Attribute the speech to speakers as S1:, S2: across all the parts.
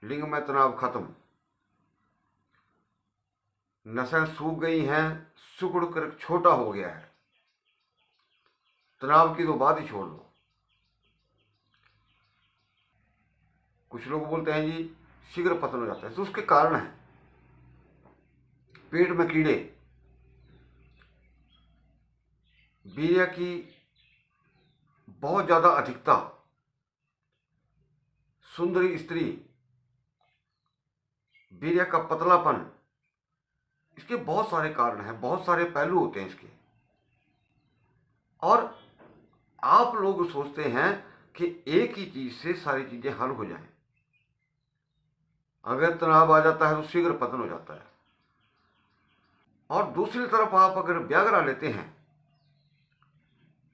S1: लिंग में तनाव खत्म, नसें सूख गई हैं, सिकुड़ कर छोटा हो गया है। तनाव की तो बात ही छोड़ दो। कुछ लोग बोलते हैं जी शीघ्र पतन हो जाता है, तो उसके कारण है पेट में कीड़े, वीर्य की बहुत ज्यादा अधिकता, सुंदरी स्त्री, वीर्य का पतलापन, इसके बहुत सारे कारण हैं, बहुत सारे पहलू होते हैं इसके। और आप लोग सोचते हैं कि एक ही चीज से सारी चीजें हल हो जाएं। अगर तनाव आ जाता है तो शीघ्र पतन हो जाता है। और दूसरी तरफ आप अगर व्याग्रा लेते हैं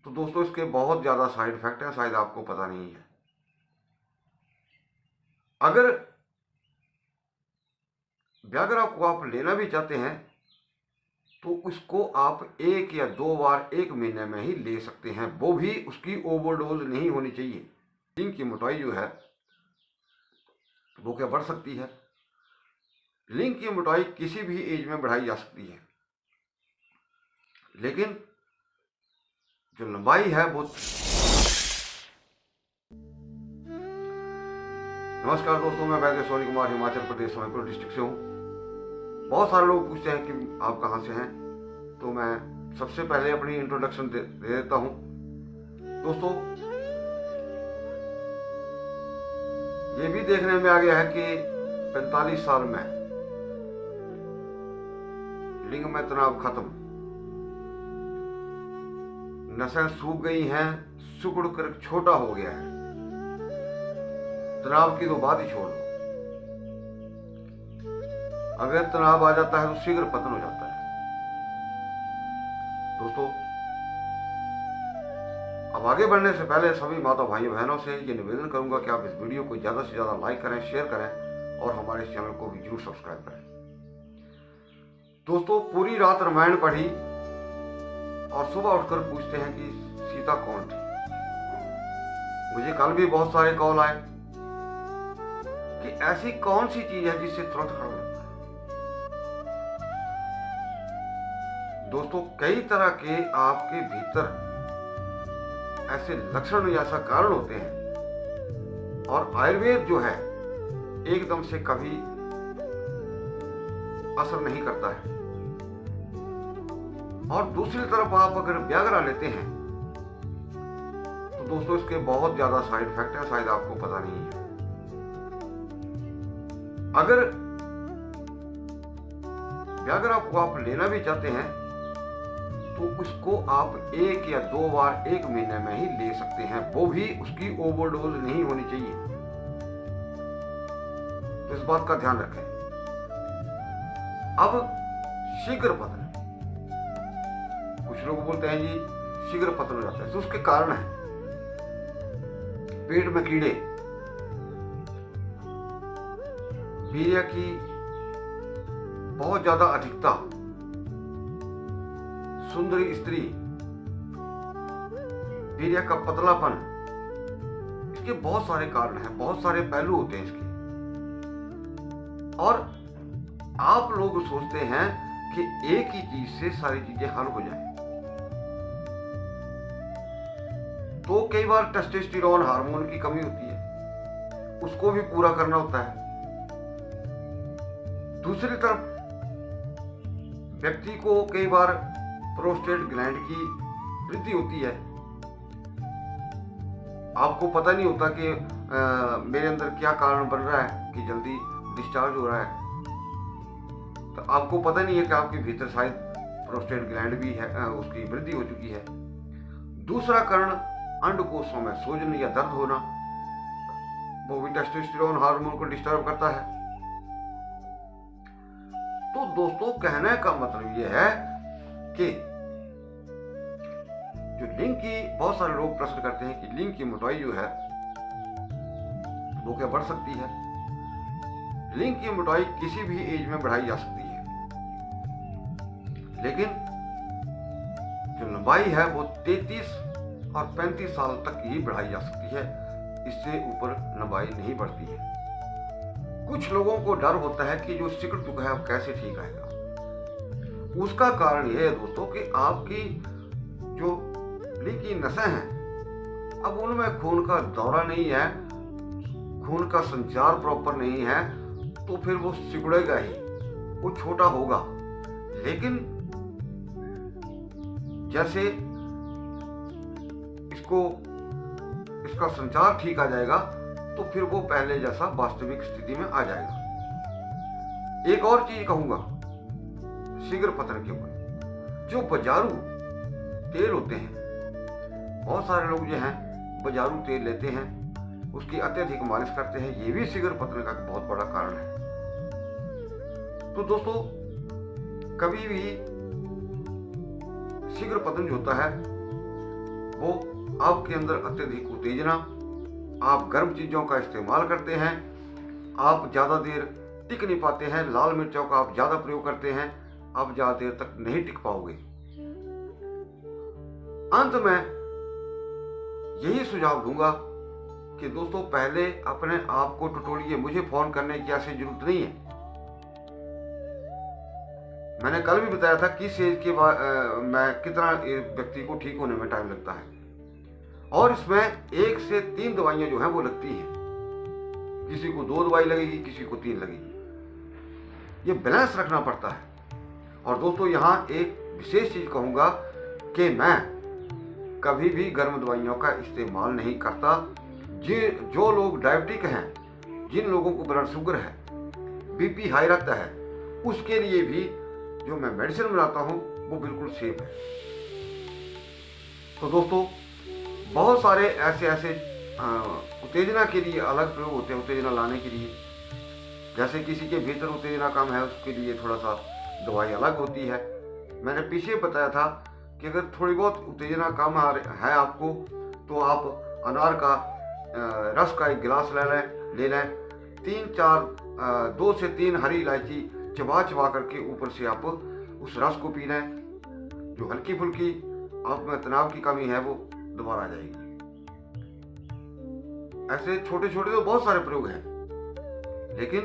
S1: तो दोस्तों इसके बहुत ज्यादा साइड इफेक्ट हैं, शायद आपको पता नहीं है। अगर व्याग्रा को आप लेना भी चाहते हैं तो उसको आप 1 या 2 बार 1 महीने में ही ले सकते हैं, वो भी उसकी ओवरडोज नहीं होनी चाहिए। लिंग की मोटाई जो है वो क्या बढ़ सकती है। लिंग की मोटाई किसी भी एज में बढ़ाई जा सकती है, लेकिन जो लंबाई है वो। नमस्कार दोस्तों, मैं वैद्य सोनी कुमार हिमाचल प्रदेश सोनीपुर डिस्ट्रिक्ट से हूँ। बहुत सारे लोग पूछते हैं कि आप कहाँ से हैं, तो मैं सबसे पहले अपनी इंट्रोडक्शन दे देता हूँ। दोस्तों, ये भी देखने में आ गया है कि 45 साल में लिंग में तनाव खत्म, नसें सूख गई हैं, सिकुड़ कर छोटा हो गया है। तनाव की तो बात ही छोड़ दो। अगर तनाव आ जाता है तो शीघ्र पतन हो जाता है। दोस्तों, अब आगे बढ़ने से पहले सभी माता भाइयों बहनों से ये निवेदन करूंगा कि आप इस वीडियो को ज्यादा से ज्यादा लाइक करें, शेयर करें और हमारे चैनल को भी जरूर सब्सक्राइब करें। दोस्तों, पूरी रात रामायण पढ़ी और सुबह उठकर पूछते हैं कि सीता कौन थी। मुझे कल भी बहुत सारे कॉल आए कि ऐसी कौन सी चीज है जिससे तुरंत खड़ा हो। दोस्तों, कई तरह के आपके भीतर ऐसे लक्षण या ऐसा कारण होते हैं और आयुर्वेद जो है एकदम से कभी असर नहीं करता है। और दूसरी तरफ आप अगर व्याग्रा लेते हैं तो दोस्तों इसके बहुत ज्यादा साइड इफेक्ट हैं, शायद आपको पता नहीं है। अगर व्याग्रा को आप लेना भी चाहते हैं तो उसको आप 1 या 2 बार 1 महीने में ही ले सकते हैं, वो भी उसकी ओवरडोज नहीं होनी चाहिए। तो इस बात का ध्यान रखें। अब शीघ्र पतन, कुछ लोग बोलते हैं जी शीघ्र पतन हो जाता है, तो उसके कारण है पेट में कीड़े, वीर्य की बहुत ज्यादा अधिकता, सुंदरी स्त्री, वीर्य का पतलापन, इसके बहुत सारे कारण हैं, बहुत सारे पहलू होते हैं इसके। और आप लोग सोचते हैं कि एक ही चीज से सारी चीजें हल हो जाएं। तो कई बार टेस्टोस्टेरोन हार्मोन की कमी होती है, उसको भी पूरा करना होता है। दूसरी तरफ व्यक्ति को कई बार प्रोस्टेट ग्लैंड की वृद्धि होती है। आपको पता नहीं होता कि मेरे अंदर क्या कारण बन रहा है कि जल्दी डिस्चार्ज हो रहा है, तो आपको पता नहीं है कि आपके भीतर शायद प्रोस्टेट ग्लैंड भी है, उसकी वृद्धि हो चुकी है। दूसरा कारण अंडकोशों में सूजन या दर्द होना, वो भी टेस्टोस्टेरोन हार्मोन को डिस्टर्ब करता है। तो दोस्तों, कहने का मतलब यह है कि जो लिंग की, बहुत सारे लोग प्रश्न करते हैं कि लिंग की मोटाई जो है वो क्या बढ़ सकती है। लिंग की मोटाई किसी भी एज में बढ़ाई जा सकती है, लेकिन जो लंबाई है वो 33 और 35 साल तक ही बढ़ाई जा सकती है, इससे ऊपर लंबाई नहीं बढ़ती है। कुछ लोगों को डर होता है कि जो सिगरेट चुका है अब कैसे ठीक आएगा। उसका कारण यह है दोस्तों कि आपकी जो लीकी नसें हैं, अब उनमें खून का दौरा नहीं है, खून का संचार प्रॉपर नहीं है, तो फिर वो सिकुड़ेगा ही, वो छोटा होगा। लेकिन जैसे इसका संचार ठीक आ जाएगा तो फिर वो पहले जैसा वास्तविक स्थिति में आ जाएगा। एक और चीज कहूंगा शीघ्र पतन के ऊपर, जो बाजारू तेल होते हैं, बहुत सारे लोग जो हैं बाजारू तेल लेते हैं, उसकी अत्यधिक मालिश करते हैं, ये भी शीघ्र पतन का बहुत बड़ा कारण है। तो दोस्तों कभी भी शीघ्र पतन जो होता है वो आपके अंदर अत्यधिक उत्तेजना, आप गर्म चीजों का इस्तेमाल करते हैं, आप ज्यादा देर टिक नहीं पाते हैं, लाल मिर्चों का आप ज्यादा प्रयोग करते हैं, आप ज्यादा देर तक नहीं टिक पाओगे। अंत में यही सुझाव दूंगा कि दोस्तों पहले अपने आप को टटोलिए, मुझे फोन करने की ऐसी जरूरत नहीं है। मैंने कल भी बताया था किस एज के बाद मैं कितना व्यक्ति को ठीक होने में टाइम लगता है, और इसमें 1 से 3 दवाइयां जो हैं वो लगती हैं। किसी को 2 दवाई लगेगी, किसी को 3 लगेगी। ये बैलेंस रखना पड़ता है। और दोस्तों यहाँ एक विशेष चीज कहूंगा कि मैं कभी भी गर्म दवाइयों का इस्तेमाल नहीं करता। जो लोग डायबिटिक हैं, जिन लोगों को ब्लड शुगर है, बीपी हाई रहता है, उसके लिए भी जो मैं मेडिसिन बनाता हूँ वो बिल्कुल सेफ है। तो दोस्तों बहुत सारे ऐसे उत्तेजना के लिए अलग प्रयोग होते हैं, उत्तेजना लाने के लिए। जैसे किसी के भीतर उत्तेजना कम है, उसके लिए थोड़ा सा दवाई अलग होती है। मैंने पीछे बताया था कि अगर थोड़ी बहुत उत्तेजना कम है आपको, तो आप अनार का रस का एक गिलास ले लें, 2 से 3 हरी इलायची चबा करके ऊपर से आप उस रस को पी लें। जो हल्की फुल्की आप में तनाव की कमी है वो दोबारा आ जाएगी। ऐसे छोटे छोटे तो बहुत सारे प्रयोग हैं, लेकिन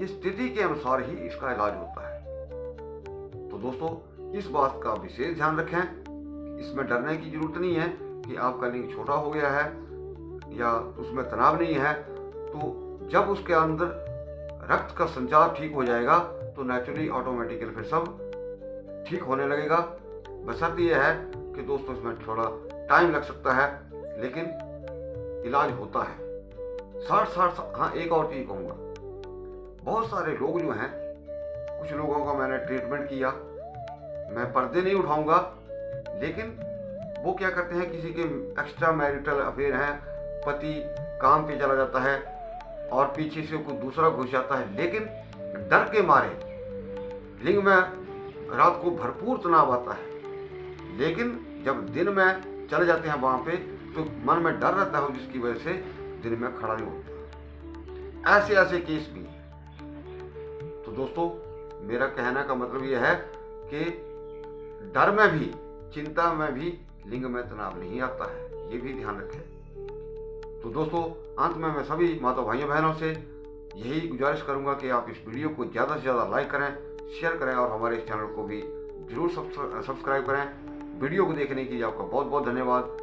S1: ये स्थिति के अनुसार ही इसका इलाज होता है। तो दोस्तों इस बात का विशेष ध्यान रखें, इसमें डरने की जरूरत नहीं है कि आपका लिंग छोटा हो गया है या उसमें तनाव नहीं है। तो जब उसके अंदर रक्त का संचार ठीक हो जाएगा तो नेचुरली ऑटोमेटिकली फिर सब ठीक होने लगेगा। बशर्ते यह है कि दोस्तों इसमें थोड़ा टाइम लग सकता है, लेकिन इलाज होता है। 60 हाँ एक और चीज कहूँगा, बहुत सारे लोग जो हैं, कुछ लोगों का मैंने ट्रीटमेंट किया, मैं पर्दे नहीं उठाऊंगा, लेकिन वो क्या करते हैं, किसी के एक्स्ट्रा मैरिटल अफेयर हैं, पति काम पे चला जाता है और पीछे से कोई दूसरा घुस जाता है, लेकिन डर के मारे लिंग में रात को भरपूर तनाव आता है, लेकिन जब दिन में चले जाते हैं वहां पे तो मन में डर रहता है, जिसकी वजह से दिन में खड़ा नहीं होता। ऐसे केस भी हैं। तो दोस्तों मेरा कहने का मतलब यह है कि डर में भी, चिंता में भी लिंग में तनाव नहीं आता है, ये भी ध्यान रखें। तो दोस्तों अंत में मैं सभी माता भाइयों बहनों से यही गुजारिश करूंगा कि आप इस वीडियो को ज़्यादा से ज़्यादा लाइक करें, शेयर करें और हमारे इस चैनल को भी जरूर सब्सक्राइब करें। वीडियो को देखने के लिए आपका बहुत बहुत धन्यवाद।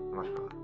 S1: नमस्कार।